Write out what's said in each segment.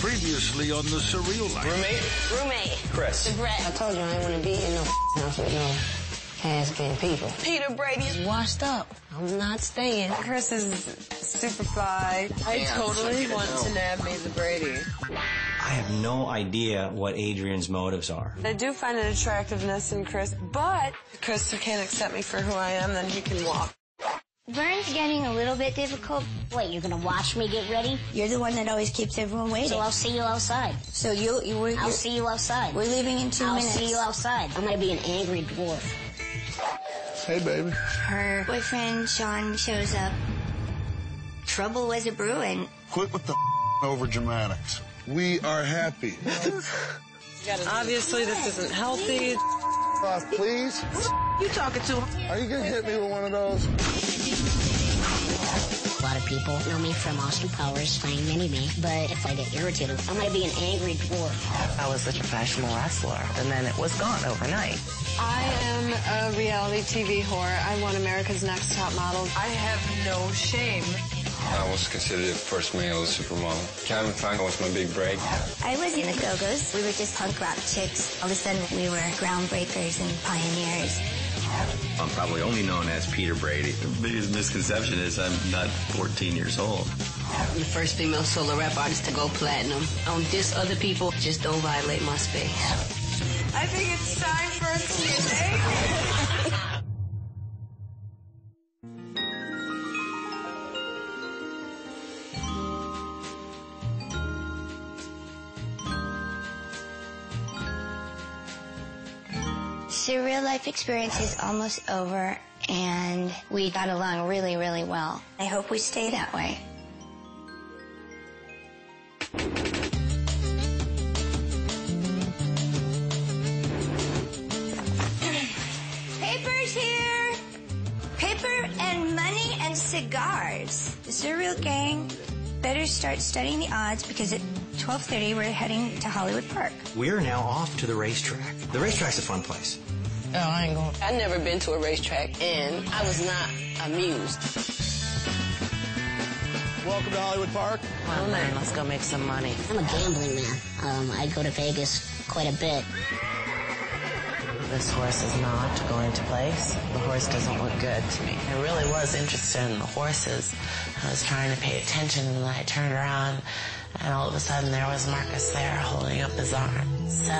Previously on The Surreal Life. Roommate. Chris. I told you I ain't want to be in no house with no has-been people. Peter Brady is washed up. I'm not staying. Chris is super fly. I totally want to nab me the Brady. I have no idea what Adrian's motives are. I do find an attractiveness in Chris, but if Chris can't accept me for who I am, then he can walk. Vern's getting a little bit difficult. Wait, you're gonna watch me get ready? You're the one that always keeps everyone waiting. So I'll see you outside. So I'll see you outside. We're leaving in 2 minutes. I'll see you outside. I'm gonna be an angry dwarf. Hey, baby. Her boyfriend, Sean, shows up. Trouble was a-brewing. Quit with the over dramatics. We are happy. Obviously, this isn't healthy. Off, please. You talking to? Are you gonna hit me with one of those? A lot of people know me from Austin Powers playing Mini-Me, but if I get irritated, I'm gonna be an angry dwarf. I was such a professional wrestler, and then it was gone overnight. I am a reality TV whore. I won America's Next Top Model. I have no shame. I was considered the first male supermodel. Calvin Klein was my big break. I was in the Go-Go's. We were just punk rock chicks. All of a sudden, we were groundbreakers and pioneers. I'm probably only known as Peter Brady. The biggest misconception is I'm not 14 years old. I'm the first female solo rap artist to go platinum. I don't diss other people, just don't violate my space. I think it's time for a Q&A. Surreal life experience is almost over, and we got along really, really well. I hope we stay that way. Papers here! Paper and money and cigars. The Surreal gang better start studying the odds because at 12:30 we're heading to Hollywood Park. We're now off to the racetrack. The racetrack's a fun place. Oh, I ain't going. I've never been to a racetrack, and I was not amused. Welcome to Hollywood Park. Well, man, let's go make some money. I'm a gambling man. I go to Vegas quite a bit. This horse is not going to place. The horse doesn't look good to me. I really was interested in the horses. I was trying to pay attention, and I turned around, and all of a sudden there was Marcus there holding up his arm. So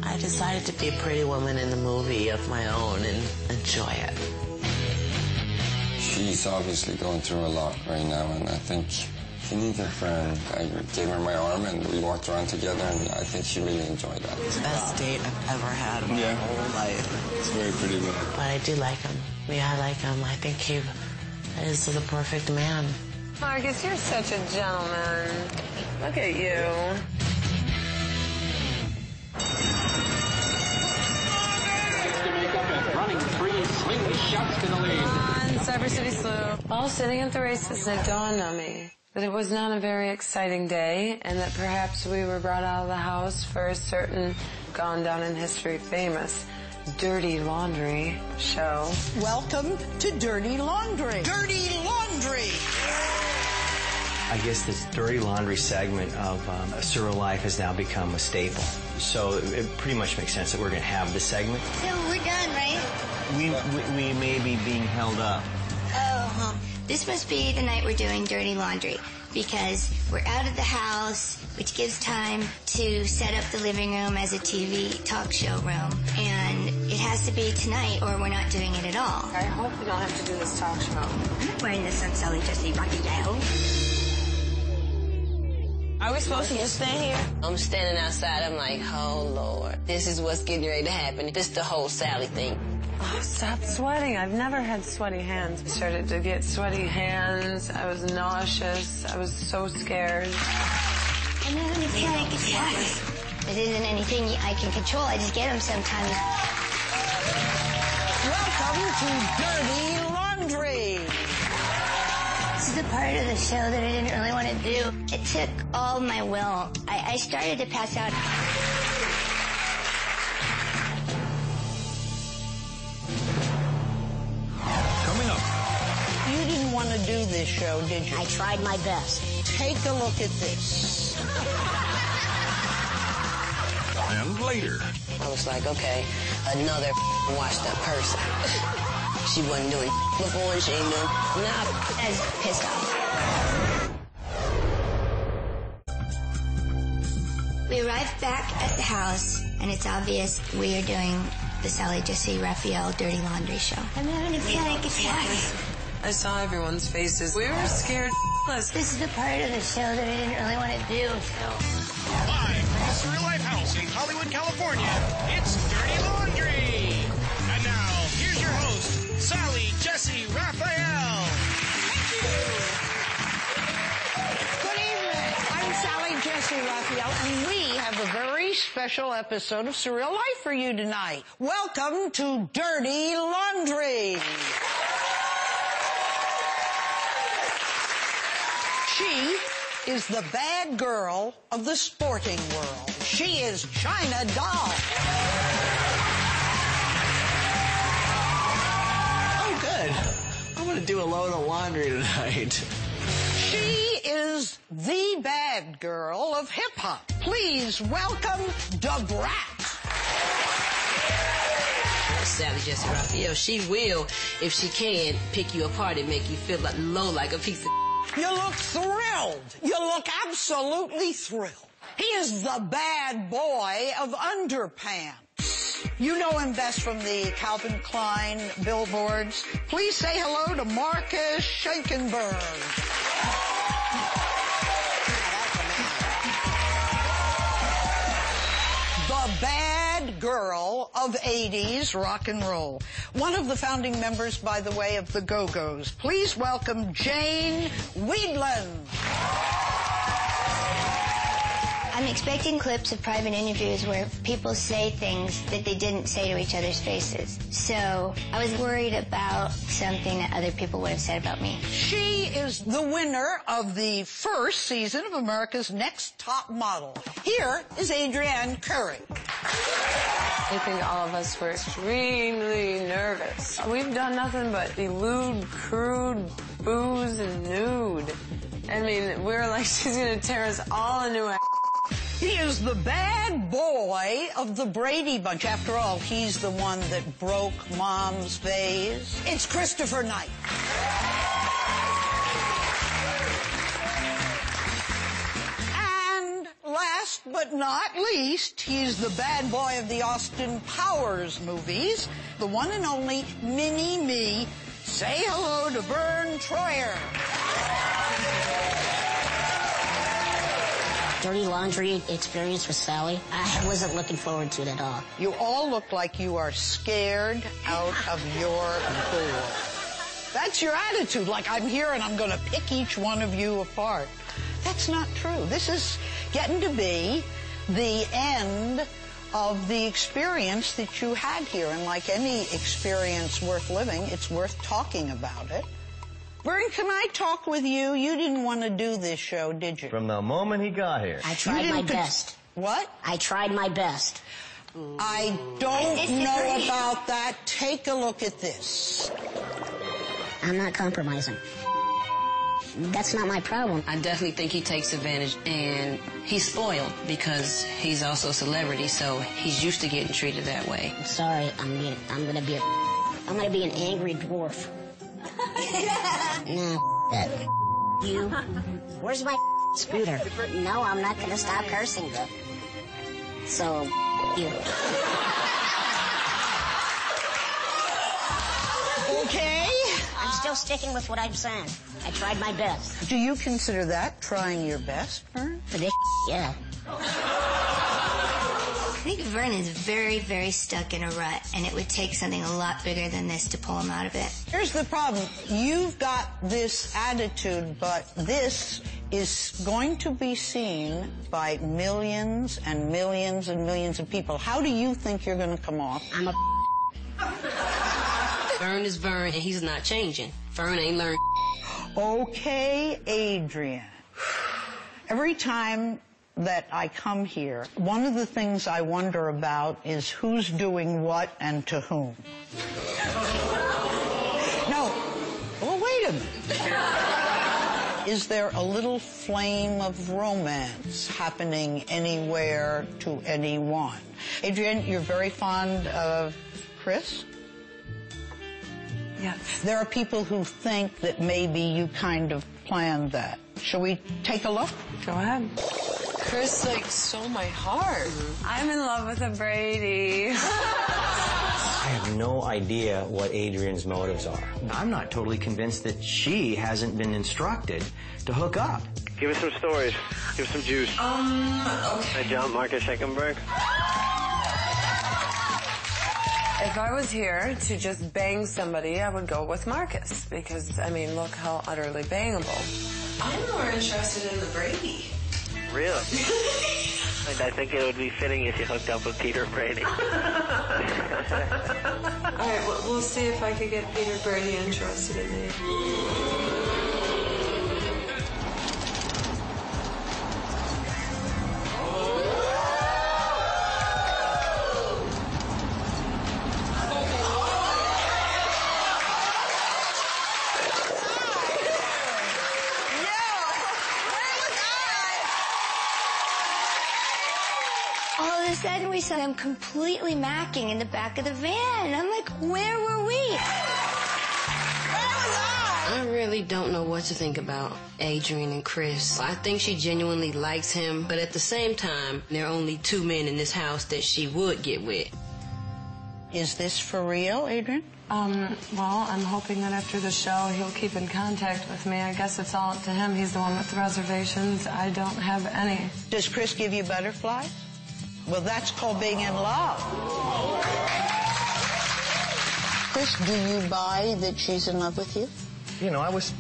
I decided to be a pretty woman in the movie of my own and enjoy it. She's obviously going through a lot right now, and I think she needs a friend. I gave her my arm, and we walked around together, and I think she really enjoyed that. It's the best date I've ever had in my whole life. It's very pretty woman. But I do like him. Yeah, I like him. I think he is the perfect man. Marcus, you're such a gentleman. Look at you. Running 3 swing shots to the lead. Come on, Cyber City Slew. While sitting at the races, it dawned on me that it was not a very exciting day, and that perhaps we were brought out of the house for a certain gone down in history famous Dirty Laundry show. Welcome to Dirty Laundry. Dirty Laundry! I guess this dirty laundry segment of Surreal Life has now become a staple. So it pretty much makes sense that we're going to have this segment. So we're done, right? We may be being held up. Oh, this must be the night we're doing Dirty Laundry, because we're out of the house, which gives time to set up the living room as a TV talk show room. And it has to be tonight or we're not doing it at all. I hope we don't have to do this talk show. I'm not wearing this on Sally Jesse Rocky Yahoo. Are we supposed to just stand here? I'm standing outside. I'm like, oh, Lord. This is what's getting ready to happen. This is the whole Sally thing. Oh, stop sweating. I've never had sweaty hands. I started to get sweaty hands. I was nauseous. I was so scared. I'm having a panic attack. This isn't anything I can control. I just get them sometimes. Welcome to Dirty Laundry. This is the part of the show that I didn't really want to do. It took all my will. I started to pass out. Coming up. You didn't want to do this show, did you? I tried my best. take a look at this. And later. I was like, okay, another washed up person. She wasn't doing before and she ain't doing now. I was pissed off. We arrived back at the house, and it's obvious we are doing the Sally Jesse Raphael Dirty Laundry show. I'm having a panic attack. I saw everyone's faces. We were scared. This is the part of the show that I didn't really want to do, so... Live from a surreal life house in Hollywood, California, it's Dirty Laundry. And now, here's your host, Sally Jesse Raphael. Thank you. Good evening. I'm Sally Jesse Raphael, and we have a very special episode of Surreal Life for you tonight. Welcome to Dirty Laundry. She is the bad girl of the sporting world. She is China Doll. Oh, good. I'm going to do a load of laundry tonight. She is the bad girl of hip-hop. Please welcome Da Brat. Sally Jesse Raphael, she will, if she can, pick you apart and make you feel like low like a piece of... You look thrilled. You look absolutely thrilled. He is the bad boy of underpants. You know him best from the Calvin Klein billboards. Please say hello to Marcus Schenkenberg. The bad girl of 80s rock and roll. One of the founding members, by the way, of the Go-Go's. Please welcome Jane Weedland. I'm expecting clips of private interviews where people say things that they didn't say to each other's faces. So I was worried about something that other people would have said about me. She is the winner of the first season of America's Next Top Model. Here is Adrienne Curry. I think all of us were extremely nervous. We've done nothing but elude, crude, booze, and nude. I mean, we were like, she's going to tear us all a new ass. He is the bad boy of the Brady Bunch. After all, he's the one that broke Mom's vase. It's Christopher Knight. And last but not least, he's the bad boy of the Austin Powers movies, the one and only Mini-Me. Say hello to Vern Troyer. Dirty laundry experience with Sally, I wasn't looking forward to it at all. You all look like you are scared out of your door. That's your attitude, like I'm here and I'm going to pick each one of you apart. That's not true. This is getting to be the end of the experience that you had here. And like any experience worth living, it's worth talking about it. Vern, can I talk with you? You didn't want to do this show, did you? From the moment he got here. I tried my best. What? I tried my best. I don't know about that. Take a look at this. I'm not compromising. That's not my problem. I definitely think he takes advantage, and he's spoiled because he's also a celebrity, so he's used to getting treated that way. I'm sorry, I'm gonna be an angry dwarf. No, that. You. Where's my scooter? No, I'm not gonna stop cursing, though. So, you. Okay. I'm still sticking with what I'm saying. I tried my best. Do you consider that trying your best, Vern? For this, yeah. I think Vern is very, very stuck in a rut, and it would take something a lot bigger than this to pull him out of it. Here's the problem. You've got this attitude, but this is going to be seen by millions and millions and millions of people. How do you think you're going to come off? I'm a... Vern is Vern, and he's not changing. Vern ain't learned. Okay, Adrienne. Every time that I come here, one of the things I wonder about is who's doing what and to whom. No. Well, wait a minute. Is there a little flame of romance happening anywhere to anyone? Adrian, you're very fond of Chris? Yes. There are people who think that maybe you kind of planned that. Shall we take a look? Go ahead. Chris, like, stole my heart. I'm in love with a Brady. I have no idea what Adrian's motives are. I'm not totally convinced that she hasn't been instructed to hook up. Give us some stories. Give us some juice. Okay. Hey, John, Marcus Eckenberg. If I was here to just bang somebody, I would go with Marcus. Because, I mean, look how utterly bangable. I'm more interested in the Brady. Really? I think it would be fitting if you hooked up with Peter Brady. All right, we'll see if I could get Peter Brady interested in me. All of a sudden, we saw him completely macking in the back of the van. And I'm like, where were we? I really don't know what to think about Adrian and Chris. I think she genuinely likes him, but at the same time, there are only 2 men in this house that she would get with. Is this for real, Adrian? Well, I'm hoping that after the show, he'll keep in contact with me. I guess it's all up to him. He's the one with the reservations. I don't have any. Does Chris give you butterflies? Well, that's called being in love. Chris, do you buy that she's in love with you? You know, I was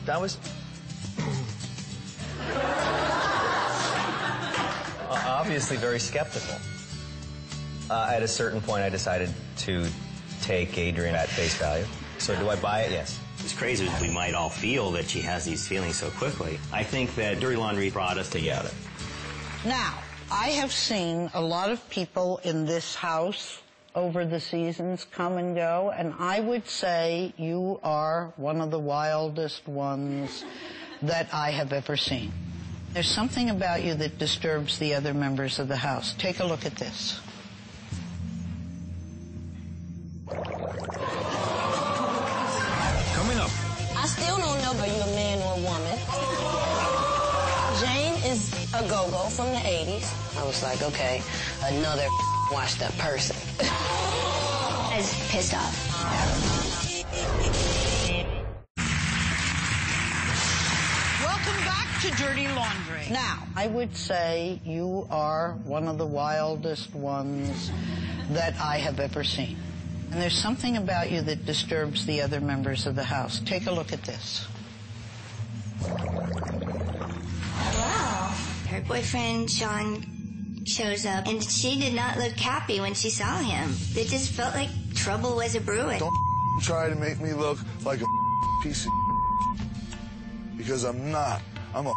obviously very skeptical. At a certain point, I decided to take Adrian at face value. So do I buy it? Yes. As crazy as we might all feel that she has these feelings so quickly, I think that Dirty Laundry brought us together. Now, I have seen a lot of people in this house over the seasons come and go, and I would say you are one of the wildest ones that I have ever seen. There's something about you that disturbs the other members of the house. Take a look at this. Coming up. I still don't know if you're a man or a woman. Jane is a go-go from the 80s. I was like, okay, another washed up person. I was pissed off. Welcome back to Dirty Laundry. Now, I would say you are one of the wildest ones that I have ever seen. And there's something about you that disturbs the other members of the house. Take a look at this. Wow. Her boyfriend, Sean, shows up, and she did not look happy when she saw him. It just felt like trouble was a-brewing. Don't try to make me look like a piece of because I'm not. I'm a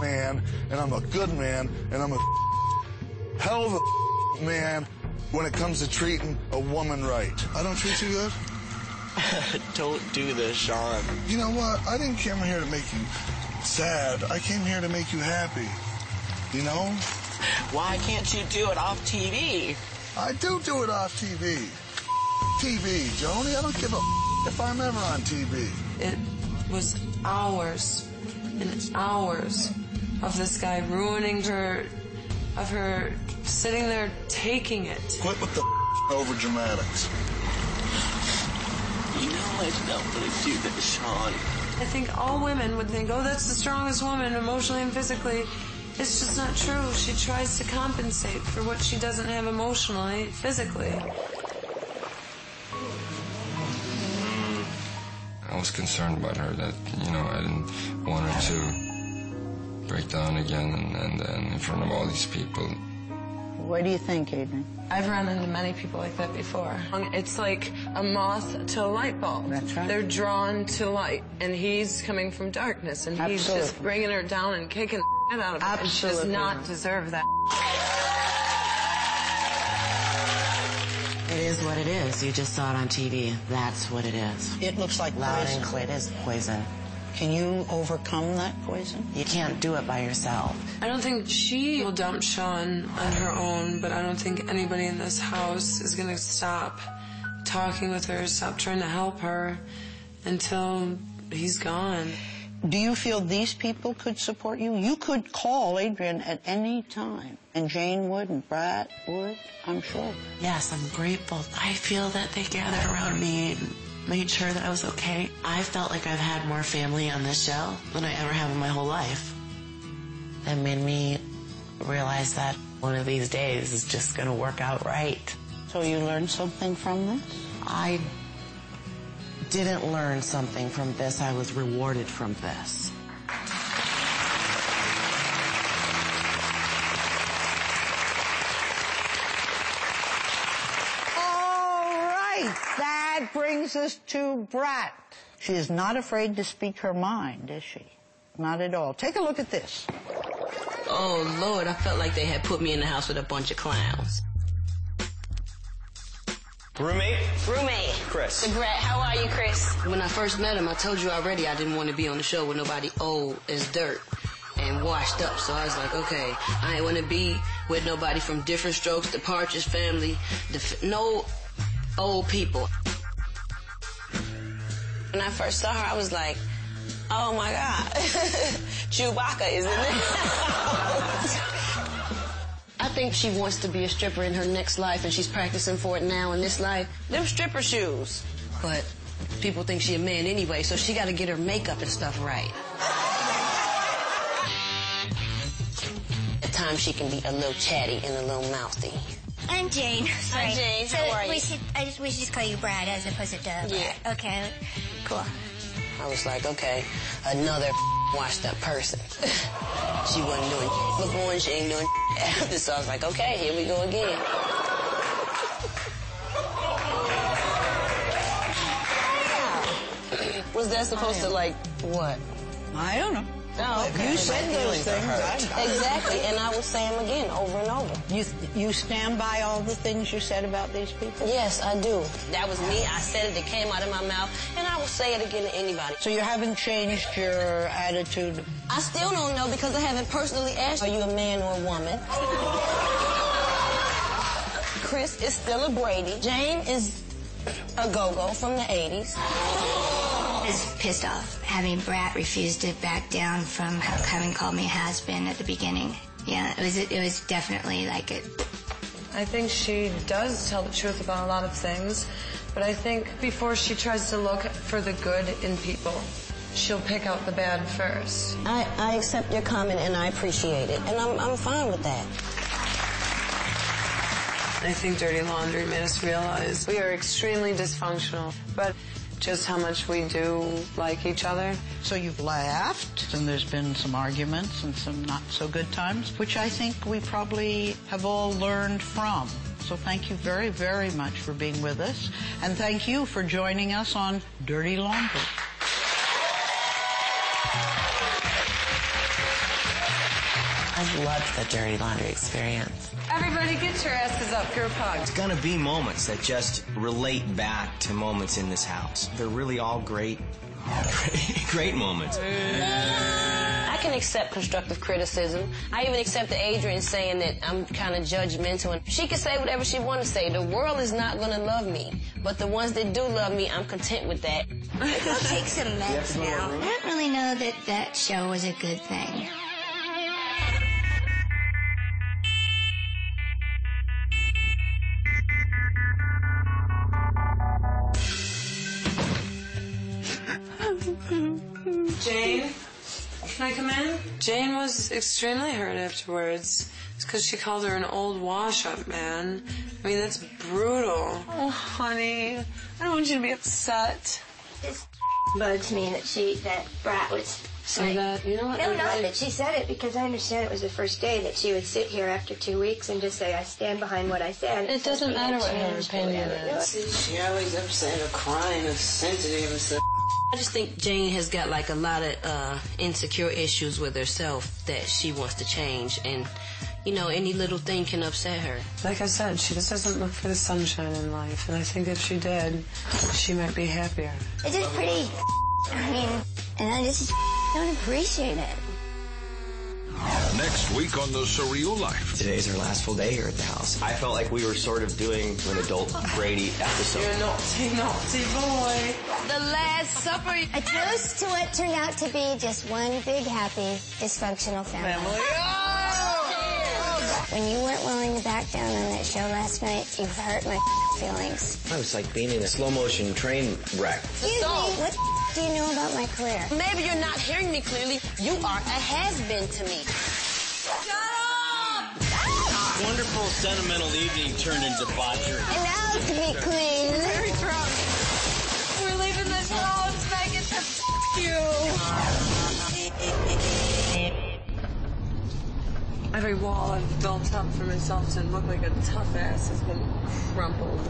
man, and I'm a good man, and I'm a hell of a man when it comes to treating a woman right. I don't treat you good? Don't do this, Sean. You know what? I didn't come here to make you sad. I came here to make you happy. You know? Why can't you do it off TV? I do it off TV. TV, Joni. I don't give a if I'm ever on TV. It was hours and hours of this guy ruining her, of her sitting there taking it. Quit with the over dramatics. You know I don't want to do this, Sean. I think all women would think, oh, that's the strongest woman emotionally and physically. It's just not true. She tries to compensate for what she doesn't have emotionally, physically. I was concerned about her that, you know, I didn't want her to break down again and in front of all these people. What do you think, Adrian? I've run into many people like that before. It's like a moth to a light bulb. That's right. They're drawn to light, and he's coming from darkness, and he's Absolutely. just bringing her down and kicking the shit out of her. And she does Absolutely. not deserve that. It is what it is. You just saw it on TV. That's what it is. It looks like Loud poison. and clear. It is poison. Can you overcome that poison? You can't do it by yourself. I don't think she will dump Sean on her own, but I don't think anybody in this house is going to stop talking with her, stop trying to help her until he's gone. Do you feel these people could support you? You could call Adrian at any time, and Jane would, and Brad would, I'm sure. Yes, I'm grateful. I feel that they gathered around me and made sure that I was okay. I felt like I've had more family on this show than I ever have in my whole life. That made me realize that one of these days is just going to work out right. So you learned something from this? I didn't learn something from this. I was rewarded from this. That brings us to Brat. She is not afraid to speak her mind, is she? Not at all. Take a look at this. Oh, Lord, I felt like they had put me in the house with a bunch of clowns. Roommate? Roommate. Chris. The Brat. How are you, Chris? When I first met him, I told you already I didn't want to be on the show with nobody old as dirt and washed up. So I was like, okay, I ain't want to be with nobody from Different Strokes, the Partridge Family, no old people. When I first saw her, I was like, oh my God, Chewbacca is in there. I think she wants to be a stripper in her next life, and she's practicing for it now in this life. Them stripper shoes. But people think she a man anyway, so she got to get her makeup and stuff right. At times she can be a little chatty and a little mouthy. I'm Jane. Sorry. Hi, Jane. How are you? We should just call you Brad as opposed to Brad. Yeah. Okay. Cool. I was like, okay, another washed up person. She wasn't doing before and she ain't doing after, so I was like, okay, here we go again. Was that supposed to, like, what? I don't know. Oh, okay. You said those things. Exactly, and I will say them again over and over. You stand by all the things you said about these people? Yes, I do. That was me. I said it. It came out of my mouth, and I will say it again to anybody. So you haven't changed your attitude? I still don't know because I haven't personally asked, are you a man or a woman? Chris is still a Brady. Jane is a go-go from the 80s. I was pissed off having Brat refuse to back down from having called me a has-been at the beginning. Yeah, it was definitely like it. I think she does tell the truth about a lot of things, but I think before she tries to look for the good in people, she'll pick out the bad first. I accept your comment and I appreciate it, and I'm fine with that. I think Dirty Laundry made us realize we are extremely dysfunctional, but just how much we do like each other. So you've laughed, and there's been some arguments and some not so good times, which I think we probably have all learned from. So thank you very, very much for being with us, and thank you for joining us on Dirty Laundry. I loved the Dirty Laundry experience. Everybody get your asses up, group hug. It's gonna be moments that just relate back to moments in this house. They're really all great moments. I can accept constructive criticism. I even accept the Adrian saying that I'm kind of judgmental. And she can say whatever she wants to say. The world is not going to love me. But the ones that do love me, I'm content with that. I'll take some meds now. I don't really know that that show was a good thing. Jane, can I come in? Jane was extremely hurt afterwards. It's because she called her an old wash-up, man. I mean, that's brutal. Oh, honey, I don't want you to be upset. This bugs me that Brat was say that. You know what? No, not that she said it, because I understand it was the first day that she would sit here after 2 weeks and just say, I stand behind what I said. It doesn't matter what her opinion is. She always upset or crying or sensitive and stuff. I just think Jane has got like a lot of insecure issues with herself that she wants to change, and you know, any little thing can upset her. Like I said, she just doesn't look for the sunshine in life, and I think if she did, she might be happier. It's just pretty I mean, and I just don't appreciate it. Next week on The Surreal Life. Today's our last full day here at the house. I felt like we were sort of doing an adult Brady episode. You're naughty, naughty boy. The Last Supper. A toast to what turned out to be just one big, happy, dysfunctional family. When you weren't willing to back down on that show last night, you hurt my feelings. It was like being in a slow motion train wreck. Excuse me, what do you know about my career? Maybe you're not hearing me clearly. You are a has-been to me. Wonderful, sentimental evening turned into debauchery. And now to be clean. Very drunk. We're leaving this house, Megan, to you. Every wall I've built up for myself to look like a tough ass has been crumpled.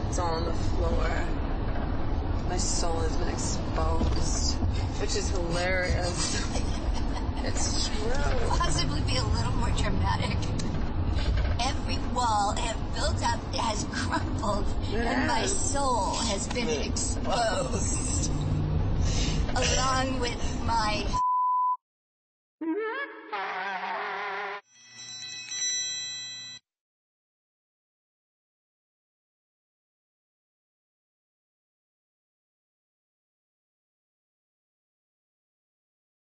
It's all on the floor. My soul has been exposed, which is hilarious. It's true. Possibly be a little more dramatic. Every wall I have built up has crumbled, and my soul has been exposed. Along with my